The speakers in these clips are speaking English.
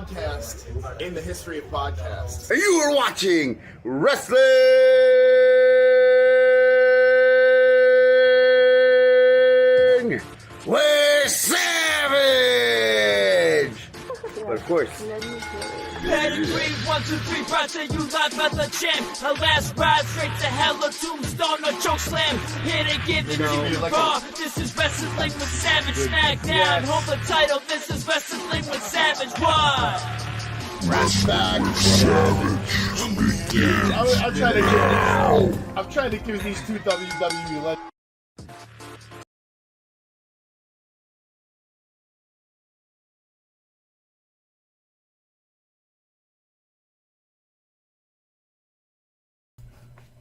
podcast in the history of podcasts. You are watching Wrestling with Savage! But of course. Pedigree, 1, 2, 3, brought to you live by the champ. A last ride straight to hell, a tombstone, a choke slam. Here to give it to you raw. This is Wrestling with Savage. Smackdown, hold the title. This is Wrestling with Savage. What? Wrestling with Savage. I'm trying to give these two WWE legends.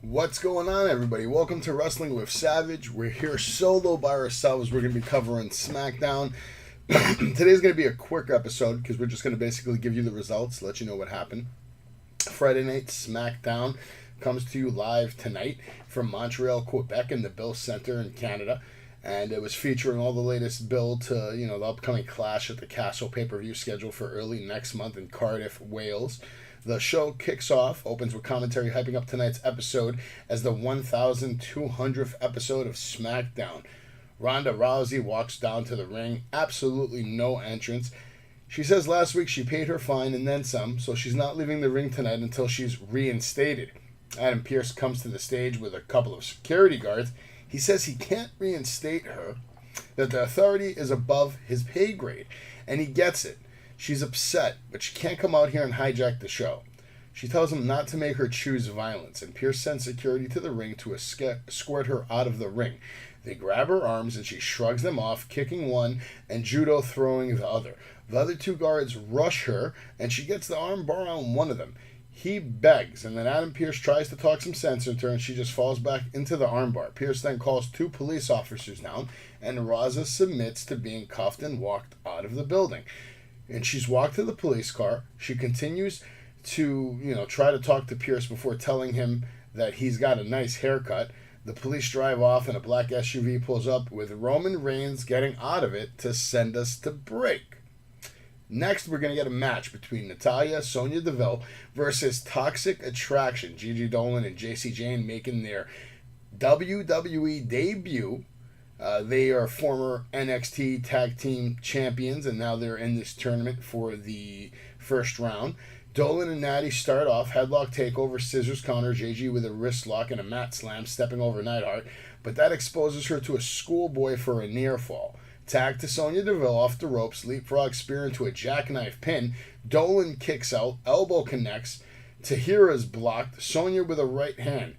What's going on, everybody? Welcome to Wrestling with Savage. We're here solo by ourselves. We're going to be covering SmackDown. Today's going to be a quick episode because we're just going to basically give you the results, let you know what happened. Friday night SmackDown comes to you live tonight from Montreal, Quebec in the Bill Center in Canada. And it was featuring all the latest build to, the upcoming Clash at the Castle pay-per-view scheduled for early next month in Cardiff, Wales. The show kicks off, opens with commentary hyping up tonight's episode as the 1,200th episode of SmackDown. Ronda Rousey walks down to the ring, absolutely no entrance. She says last week she paid her fine and then some, so she's not leaving the ring tonight until she's reinstated. Adam Pearce comes to the stage with a couple of security guards. He says he can't reinstate her, that the authority is above his pay grade, and he gets it. She's upset, but she can't come out here and hijack the show. She tells him not to make her choose violence, and Pierce sends security to the ring to escort her out of the ring. They grab her arms, and she shrugs them off, kicking one and judo throwing the other. The other two guards rush her, and she gets the arm bar on one of them. He begs, and then Adam Pearce tries to talk some sense into her, and she just falls back into the armbar. Pearce then calls two police officers down, and Raza submits to being cuffed and walked out of the building. And she's walked to the police car. She continues to, try to talk to Pearce before telling him that he's got a nice haircut. The police drive off and a black SUV pulls up with Roman Reigns getting out of it to send us to break. Next, we're going to get a match between Natalya, Sonya Deville versus Toxic Attraction. Gigi Dolan and JC Jane making their WWE debut. They are former NXT Tag Team Champions, and now they're in this tournament for the first round. Dolan and Natty start off, headlock takeover, scissors counter, JG with a wrist lock and a mat slam, stepping over Neidhart, but that exposes her to a schoolboy for a near fall. Tag to Sonya Deville off the ropes, leapfrog spear into a jackknife pin. Dolan kicks out, elbow connects, Tahira's blocked, Sonya with a right hand.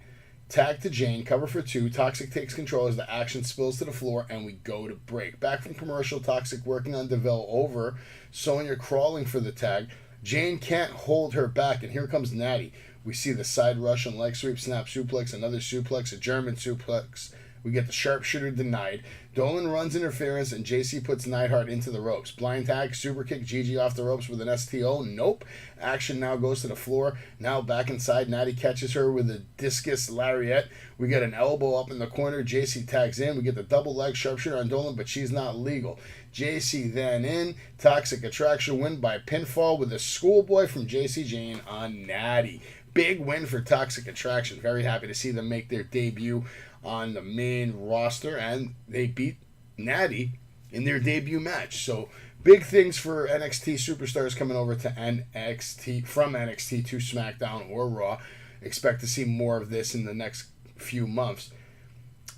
Tag to Jane, cover for two. Toxic takes control as the action spills to the floor, and we go to break. Back from commercial, Toxic working on Deville over. Sonya crawling for the tag. Jane can't hold her back, and here comes Natty. We see the side rush and leg sweep, snap suplex, another suplex, a German suplex. We get the sharpshooter denied. Dolan runs interference, and JC puts Neidhart into the ropes. Blind tag, super kick, Gigi off the ropes with an STO. Nope. Action now goes to the floor. Now back inside. Natty catches her with a discus lariat. We get an elbow up in the corner. JC tags in. We get the double leg sharpshooter on Dolan, but she's not legal. JC then in. Toxic Attraction win by pinfall with a schoolboy from JC Jane on Natty. Big win for Toxic Attraction. Very happy to see them make their debut on the main roster, and they beat Natty in their debut match. So big things for NXT superstars coming over to NXT, from NXT to SmackDown or Raw. Expect to see more of this in the next few months.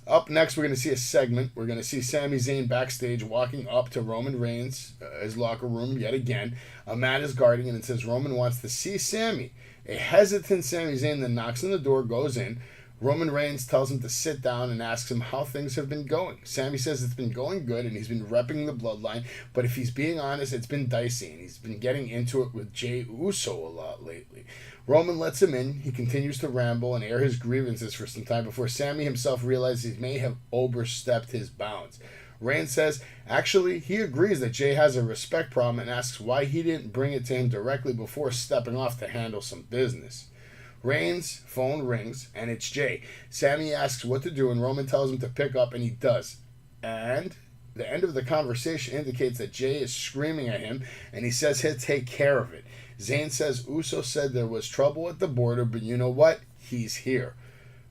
Up next, we're going to see a segment. We're going to see Sami Zayn backstage walking up to Roman Reigns' his locker room yet again. A man is guarding, and it says Roman wants to see Sami. A hesitant Sami Zayn then knocks on the door, goes in. Roman Reigns tells him to sit down and asks him how things have been going. Sami says it's been going good and he's been repping the bloodline, but if he's being honest, it's been dicey and he's been getting into it with Jey Uso a lot lately. Roman lets him in. He continues to ramble and air his grievances for some time before Sami himself realizes he may have overstepped his bounds. Reigns says, actually, he agrees that Jey has a respect problem and asks why he didn't bring it to him directly before stepping off to handle some business. Reigns' phone rings, and it's Jey. Sami asks what to do, and Roman tells him to pick up, and he does. And The end of the conversation indicates that Jay is screaming at him, and he says he'll take care of it. Zayn says Uso said there was trouble at the border, but you know what? He's here.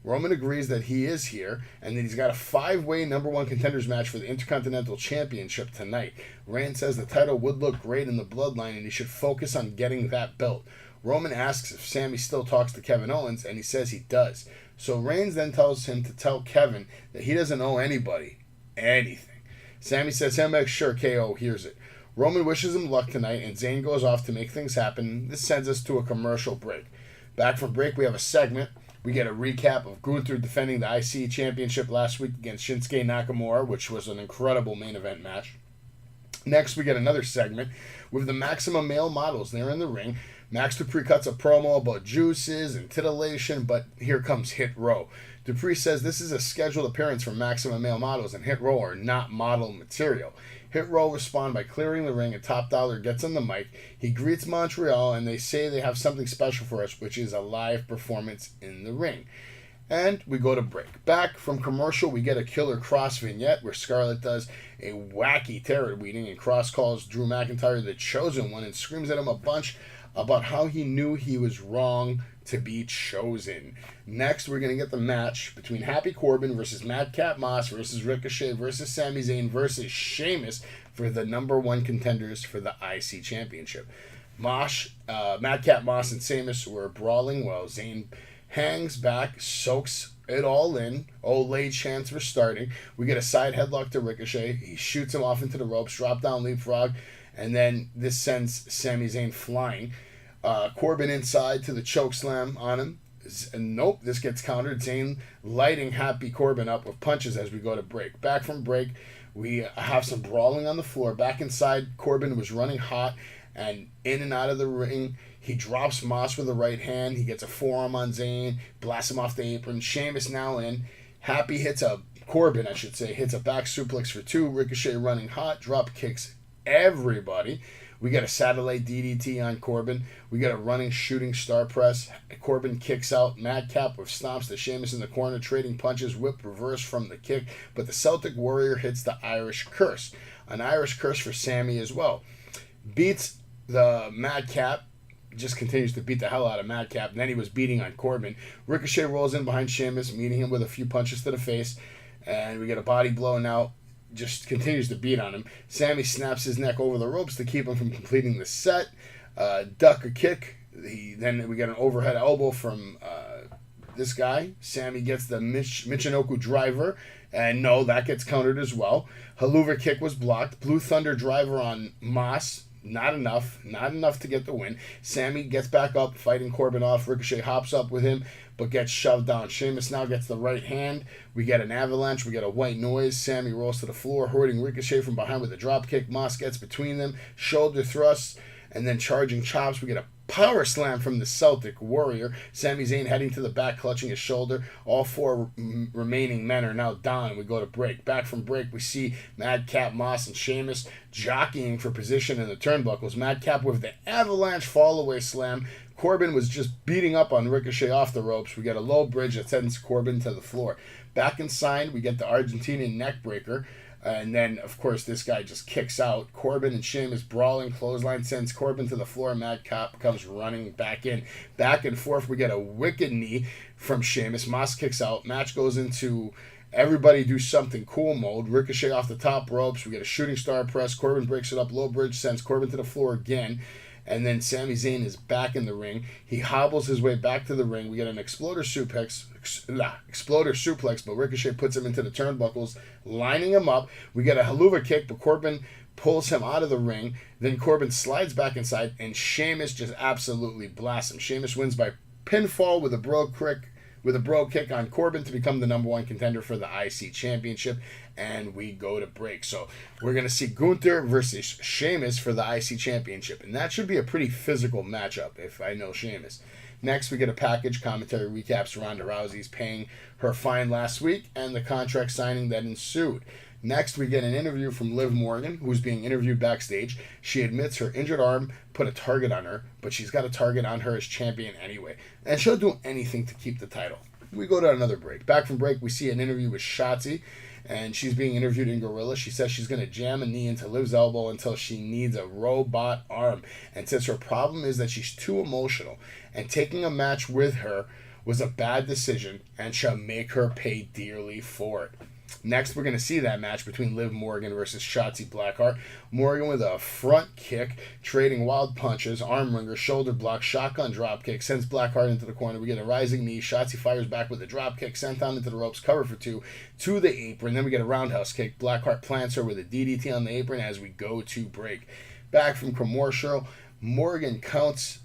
Roman agrees that he is here, and that he's got a 5-way number 1 contenders match for the Intercontinental Championship tonight. Reigns says the title would look great in the bloodline, and he should focus on getting that belt. Roman asks if Sami still talks to Kevin Owens, and he says he does. So Reigns then tells him to tell Kevin that he doesn't owe anybody anything. Sami says he'll make sure KO hears it. Roman wishes him luck tonight, and Zayn goes off to make things happen. This sends us to a commercial break. Back from break, we have a segment. We get a recap of Gunther defending the IC Championship last week against Shinsuke Nakamura, which was an incredible main event match. Next, we get another segment with the Maximum male models. They're in the ring. Max Dupree cuts a promo about juices and titillation, but here comes Hit Row. Dupree says this is a scheduled appearance for Maximum male models, and Hit Row are not model material. Hit Row respond by clearing the ring, and Top Dollar gets on the mic. He greets Montreal, and they say they have something special for us, which is a live performance in the ring. And we go to break. Back from commercial, we get a Killer Cross vignette where Scarlett does a wacky terror reading, and Cross calls Drew McIntyre the Chosen One and screams at him a bunch about how he knew he was wrong to be chosen. Next, we're going to get the match between Happy Corbin versus Madcap Moss versus Ricochet versus Sami Zayn versus Sheamus for the number 1 contenders for the IC Championship. Madcap Moss and Sheamus were brawling while Zayn hangs back, soaks it all in. Olay chants were starting. We get a side headlock to Ricochet. He shoots him off into the ropes, drop down leapfrog, and then this sends Sami Zayn flying. Corbin inside to the chokeslam on him. Nope, this gets countered. Zayn lighting Happy Corbin up with punches as we go to break. Back from break, we have some brawling on the floor. Back inside, Corbin was running hot and in and out of the ring. He drops Moss with the right hand. He gets a forearm on Zayn, blasts him off the apron. Sheamus now in. Happy hits a back suplex for 2. Ricochet running hot, drop kicks everybody. We got a satellite DDT on Corbin. We got a running shooting star press. Corbin kicks out. Madcap with stomps to Sheamus in the corner, trading punches, whip reverse from the kick. But the Celtic Warrior hits the Irish Curse. An Irish Curse for Sammy as well. Beats the Madcap. Just continues to beat the hell out of Madcap. And then he was beating on Corbin. Ricochet rolls in behind Sheamus, meeting him with a few punches to the face. And we get a body blow now. Just continues to beat on him. Sammy snaps his neck over the ropes to keep him from completing the set. Duck a kick. Then we get an overhead elbow from this guy. Sammy gets the Michinoku driver. And no, that gets countered as well. Helluva kick was blocked. Blue Thunder driver on Moss. Not enough to get the win. Sammy gets back up, fighting Corbin off. Ricochet hops up with him, but gets shoved down. Sheamus now gets the right hand. We get an avalanche. We get a white noise. Sammy rolls to the floor, hoarding Ricochet from behind with a drop kick. Moss gets between them, shoulder thrusts, and then charging chops. We get a power slam from the Celtic Warrior. Sami Zayn heading to the back, clutching his shoulder. All 4 remaining men are now down. We go to break. Back from break, we see Madcap, Moss, and Sheamus jockeying for position in the turnbuckles. Madcap with the avalanche fall-away slam. Corbin was just beating up on Ricochet off the ropes. We get a low bridge that sends Corbin to the floor. Back inside, we get the Argentinian neckbreaker. And then, of course, this guy just kicks out. Corbin and Sheamus brawling. Clothesline sends Corbin to the floor. Madcap comes running back in. Back and forth, we get a wicked knee from Sheamus. Moss kicks out. Match goes into everybody do something cool mode. Ricochet off the top ropes. We get a shooting star press. Corbin breaks it up. Low bridge sends Corbin to the floor again. And then Sami Zayn is back in the ring. He hobbles his way back to the ring. We get an exploder suplex, but Ricochet puts him into the turnbuckles, lining him up. We get a Helluva kick, but Corbin pulls him out of the ring. Then Corbin slides back inside, and Sheamus just absolutely blasts him. Sheamus wins by pinfall with a bro kick on Corbin to become the number 1 contender for the IC Championship. And we go to break. So we're going to see Gunther versus Sheamus for the IC Championship. And that should be a pretty physical matchup if I know Sheamus. Next, we get a package. Commentary recaps Ronda Rousey's paying her fine last week and the contract signing that ensued. Next, we get an interview from Liv Morgan, who's being interviewed backstage. She admits her injured arm put a target on her, but she's got a target on her as champion anyway. And she'll do anything to keep the title. We go to another break. Back from break, we see an interview with Shotzi. and she's being interviewed in Gorilla. She says she's going to jam a knee into Liv's elbow until she needs a robot arm, and says her problem is that she's too emotional, and taking a match with her was a bad decision and shall make her pay dearly for it. Next, we're going to see that match between Liv Morgan versus Shotzi Blackheart. Morgan with a front kick, trading wild punches, arm wringer, shoulder block, shotgun drop kick, sends Blackheart into the corner. We get a rising knee. Shotzi fires back with a drop kick, sent down into the ropes, cover for two, to the apron. Then we get a roundhouse kick. Blackheart plants her with a DDT on the apron as we go to break. Back from commercial, Morgan mounts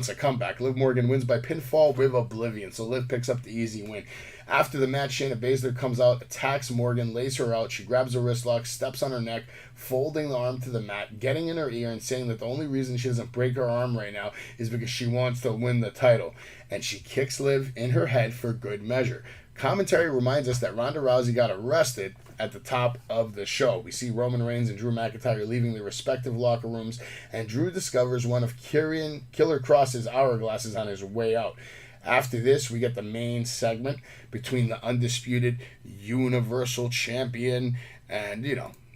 a comeback. Liv Morgan wins by pinfall with Oblivion, so Liv picks up the easy win. After the match, Shayna Baszler comes out, attacks Morgan, lays her out. She grabs a wrist lock, steps on her neck, folding the arm to the mat, getting in her ear and saying that the only reason she doesn't break her arm right now is because she wants to win the title. And she kicks Liv in her head for good measure. Commentary reminds us that Ronda Rousey got arrested at the top of the show. We see Roman Reigns and Drew McIntyre leaving their respective locker rooms, and Drew discovers one of Killer Cross's hourglasses on his way out. After this, we get the main segment between the undisputed Universal Champion and,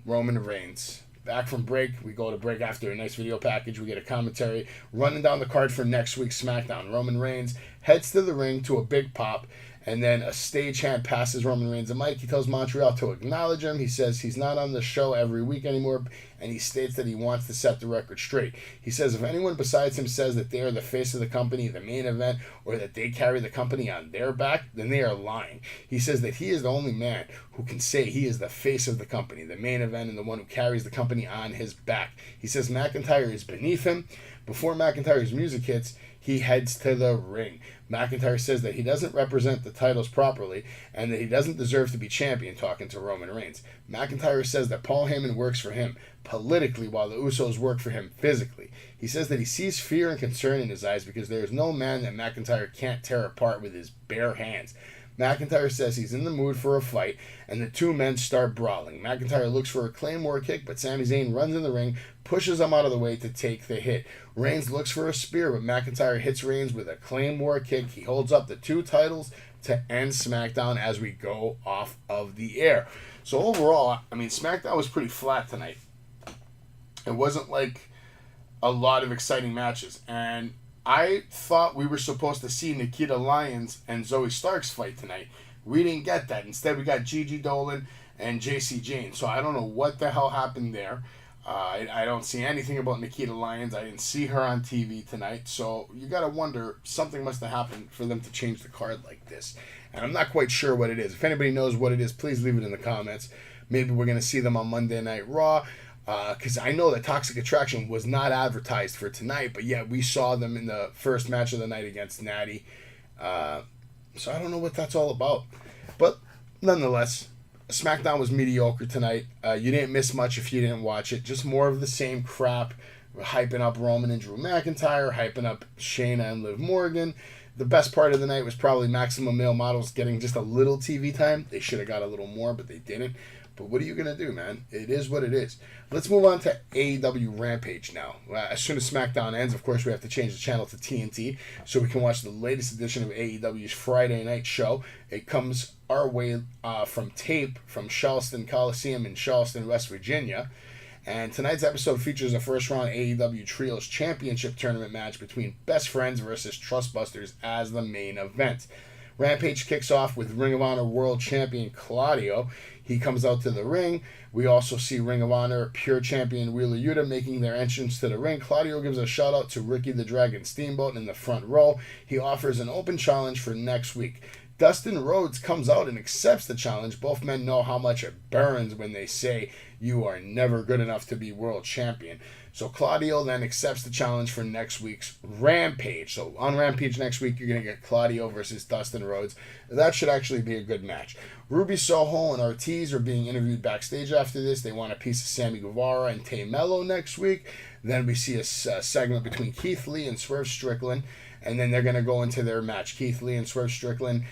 Roman Reigns. Back from break, we go to break after a nice video package. We get a commentary running down the card for next week's SmackDown. Roman Reigns heads to the ring to a big pop, and then a stagehand passes Roman Reigns a mic. He tells Montreal to acknowledge him. He says he's not on the show every week anymore, and he states that he wants to set the record straight. He says if anyone besides him says that they are the face of the company, the main event, or that they carry the company on their back, then they are lying. He says that he is the only man who can say he is the face of the company, the main event, and the one who carries the company on his back. He says McIntyre is beneath him. Before McIntyre's music hits, he heads to the ring. McIntyre says that he doesn't represent the titles properly and that he doesn't deserve to be champion, talking to Roman Reigns. McIntyre says that Paul Heyman works for him politically while the Usos work for him physically. He says that he sees fear and concern in his eyes because there is no man that McIntyre can't tear apart with his bare hands. McIntyre says he's in the mood for a fight, and the two men start brawling. McIntyre looks for a Claymore kick, but Sami Zayn runs in the ring, pushes him out of the way to take the hit. Reigns looks for a spear, but McIntyre hits Reigns with a Claymore kick. He holds up the two titles to end SmackDown as we go off of the air. So overall, SmackDown was pretty flat tonight. It wasn't like a lot of exciting matches, and I thought we were supposed to see Nikita Lyons and Zoe Starks fight tonight. We didn't get that. Instead, we got Gigi Dolan and JC Jane. So I don't know what the hell happened there. I don't see anything about Nikita Lyons. I didn't see her on TV tonight. So you got to wonder, something must have happened for them to change the card like this. And I'm not quite sure what it is. If anybody knows what it is, please leave it in the comments. Maybe we're going to see them on Monday Night Raw. Because I know that Toxic Attraction was not advertised for tonight, but yet we saw them in the first match of the night against Natty. So I don't know what that's all about. But nonetheless, SmackDown was mediocre tonight. You didn't miss much if you didn't watch it. Just more of the same crap. We're hyping up Roman and Drew McIntyre, hyping up Shayna and Liv Morgan. The best part of the night was probably Maximum Male Models getting just a little TV time. They should have got a little more, but they didn't. But what are you going to do, man? It is what it is. Let's move on to AEW Rampage now. As soon as SmackDown ends, of course, we have to change the channel to TNT so we can watch the latest edition of AEW's Friday night show. It comes our way from tape from Charleston Coliseum in Charleston, West Virginia. And tonight's episode features a first-round AEW Trios Championship Tournament match between Best Friends versus Trustbusters as the main event. Rampage kicks off with Ring of Honor World Champion Claudio. He comes out to the ring. We also see Ring of Honor Pure Champion Wheeler Yuta making their entrance to the ring. Claudio gives a shout out to Ricky the Dragon Steamboat in the front row. He offers an open challenge for next week. Dustin Rhodes comes out and accepts the challenge. Both men know how much it burns when they say you are never good enough to be world champion. So Claudio then accepts the challenge for next week's Rampage. So on Rampage next week, you're going to get Claudio versus Dustin Rhodes. That should actually be a good match. Ruby Soho and Ortiz are being interviewed backstage after this. They want a piece of Sammy Guevara and Tay Mello next week. Then we see a segment between Keith Lee and Swerve Strickland. And then they're going to go into their match. Keith Lee and Swerve Strickland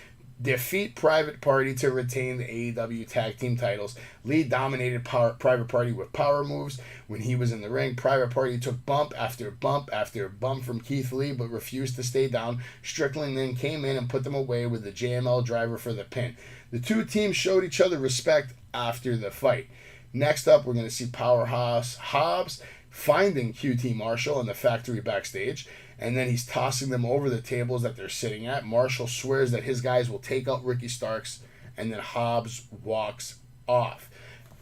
defeat Private Party to retain the AEW Tag Team titles. Lee dominated Private Party with power moves when he was in the ring. Private Party took bump after bump after bump from Keith Lee but refused to stay down. Strickland then came in and put them away with the JML driver for the pin. The two teams showed each other respect after the fight. Next up, we're going to see Powerhouse Hobbs finding QT Marshall in the factory backstage, and then he's tossing them over the tables that they're sitting at. Marshall swears that his guys will take out Ricky Starks, and then Hobbs walks off.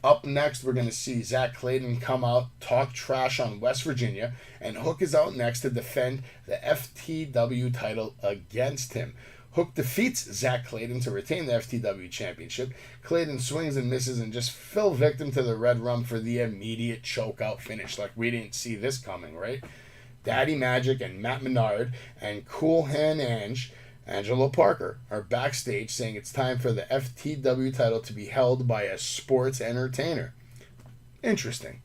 Up next, we're going to see Zach Clayton come out, talk trash on West Virginia, and Hook is out next to defend the FTW title against him. Hook defeats Zach Clayton to retain the FTW championship. Clayton swings and misses and just fell victim to the red rum for the immediate chokeout finish. Like, we didn't see this coming, right? Daddy Magic and Matt Menard and Cool Hand Angelo Parker are backstage saying it's time for the FTW title to be held by a sports entertainer. Interesting.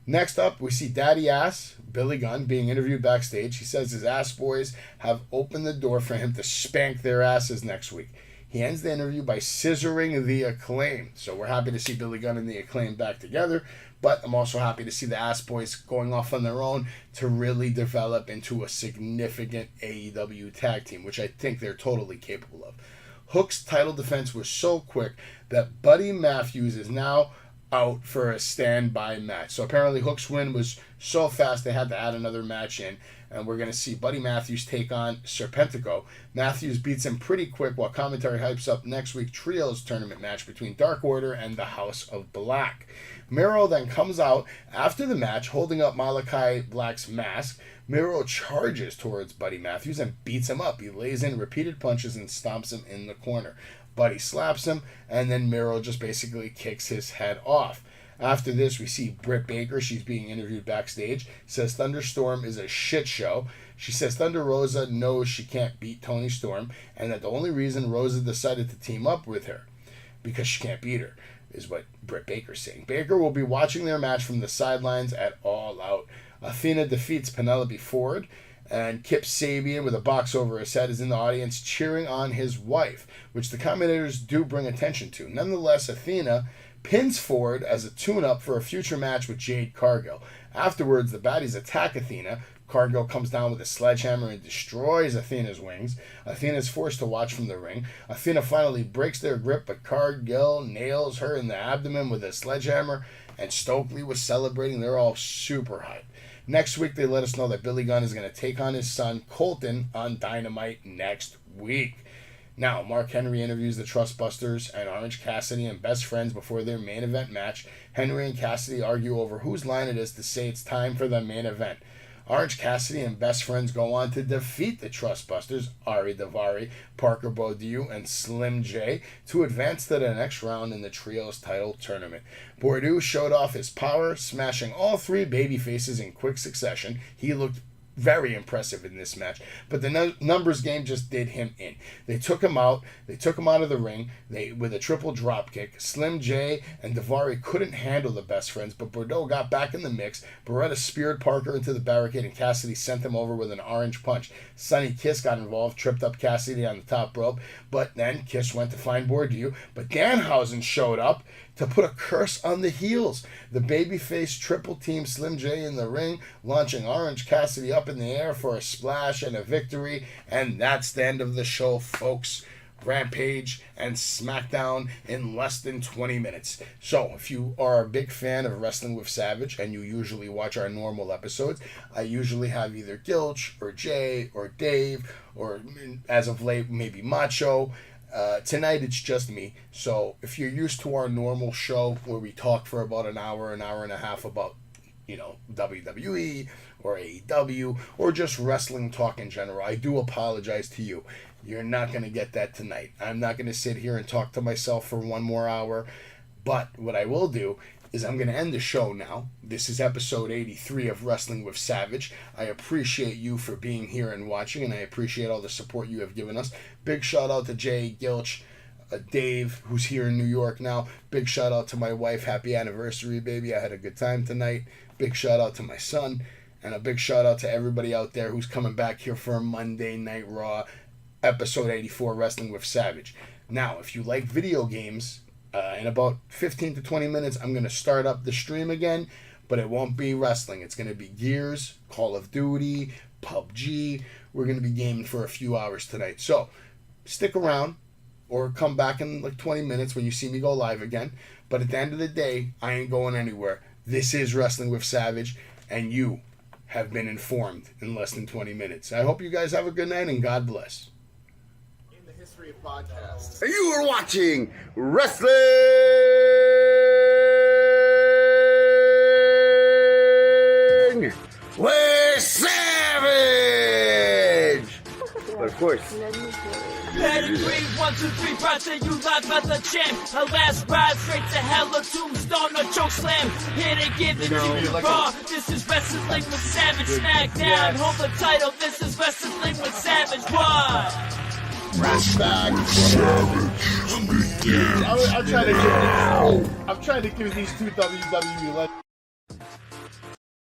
Next up, we see Daddy Ass, Billy Gunn, being interviewed backstage. He says his ass boys have opened the door for him to spank their asses next week. He ends the interview by scissoring the Acclaim. So we're happy to see Billy Gunn and the Acclaim back together, but I'm also happy to see the ass boys going off on their own to really develop into a significant AEW tag team, which I think they're totally capable of. Hook's title defense was so quick that Buddy Matthews is now out for a standby match. So apparently Hook's win was so fast they had to add another match in, and we're going to see Buddy Matthews take on Serpentico. Matthews beats him pretty quick while commentary hypes up next week's Trios tournament match between Dark Order and the House of Black. Miro then comes out after the match holding up Malachi Black's mask. Miro charges towards Buddy Matthews and beats him up. He lays in repeated punches and stomps him in the corner. Buddy slaps him, and then Miro just basically kicks his head off. After this, we see Britt Baker. She's being interviewed backstage. Says Thunderstorm is a shit show. She says Thunder Rosa knows she can't beat Toni Storm, and that the only reason Rosa decided to team up with her because she can't beat her, is what Britt Baker's saying. Baker will be watching their match from the sidelines at All Out. Athena defeats Penelope Ford, and Kip Sabian with a box over his head is in the audience cheering on his wife, which the commentators do bring attention to. Nonetheless, Athena pins Ford as a tune-up for a future match with Jade Cargill. Afterwards, the baddies attack Athena. Cargill comes down with a sledgehammer and destroys Athena's wings. Athena is forced to watch from the ring. Athena finally breaks their grip, but Cargill nails her in the abdomen with a sledgehammer, and Stokely was celebrating. They're all super hyped. Next week, they let us know that Billy Gunn is going to take on his son, Colton, on Dynamite next week. Now, Mark Henry interviews the Trustbusters and Orange Cassidy and Best Friends before their main event match. Henry and Cassidy argue over whose line it is to say it's time for the main event. Orange Cassidy and Best Friends go on to defeat the Trustbusters, Ari Daivari, Parker Boudreaux, and Slim J to advance to the next round in the Trios title tournament. Boudreaux showed off his power, smashing all three babyfaces in quick succession. He looked very impressive in this match, but the numbers game just did him in. They took him out of the ring with a triple drop kick. Slim J and Daivari couldn't handle the Best Friends, but Bordeaux got back in the mix. Beretta speared Parker into the barricade, and Cassidy sent him over with an orange punch. Sonny Kiss got involved, tripped up Cassidy on the top rope, but then Kiss went to find Boudreaux, but Danhausen showed up to put a curse on the heels. The babyface triple team Slim J in the ring, launching Orange Cassidy up in the air for a splash and a victory. And that's the end of the show, folks. Rampage and Smackdown in less than 20 minutes. So, if you are a big fan of Wrestling with Savage and you usually watch our normal episodes, I usually have either Gilch or Jay or Dave or, as of late, maybe Macho. Tonight it's just me. So if you're used to our normal show where we talk for about an hour and a half about, WWE or AEW or just wrestling talk in general, I do apologize to you. You're not going to get that tonight. I'm not going to sit here and talk to myself for one more hour. But what I will do is I'm going to end the show now. This is episode 83 of Wrestling with Savage. I appreciate you for being here and watching, and I appreciate all the support you have given us. Big shout out to Jay, Gilch, Dave, who's here in New York now. Big shout out to my wife. Happy anniversary, baby. I had a good time tonight. Big shout out to my son, and a big shout out to everybody out there who's coming back here for a Monday Night Raw, episode 84, Wrestling with Savage. Now, if you like video games, in about 15 to 20 minutes, I'm going to start up the stream again, but it won't be wrestling. It's going to be Gears, Call of Duty, PUBG. We're going to be gaming for a few hours tonight. So, stick around, or come back in like 20 minutes when you see me go live again. But at the end of the day, I ain't going anywhere. This is Wrestling with Savage, and you have been informed in less than 20 minutes. I hope you guys have a good night, and God bless. In the history of podcasts. You are watching Wrestling with Savage! But of course, Pedigree, 1, 2, 3, brought to you live by the champ. A last ride straight to hell, a tombstone, a choke slam. Here to give it to you raw. This is Wrestling with Savage. Smackdown, hold the title. This is Wrestling with Savage. What? I'm trying to give these two WWE legends.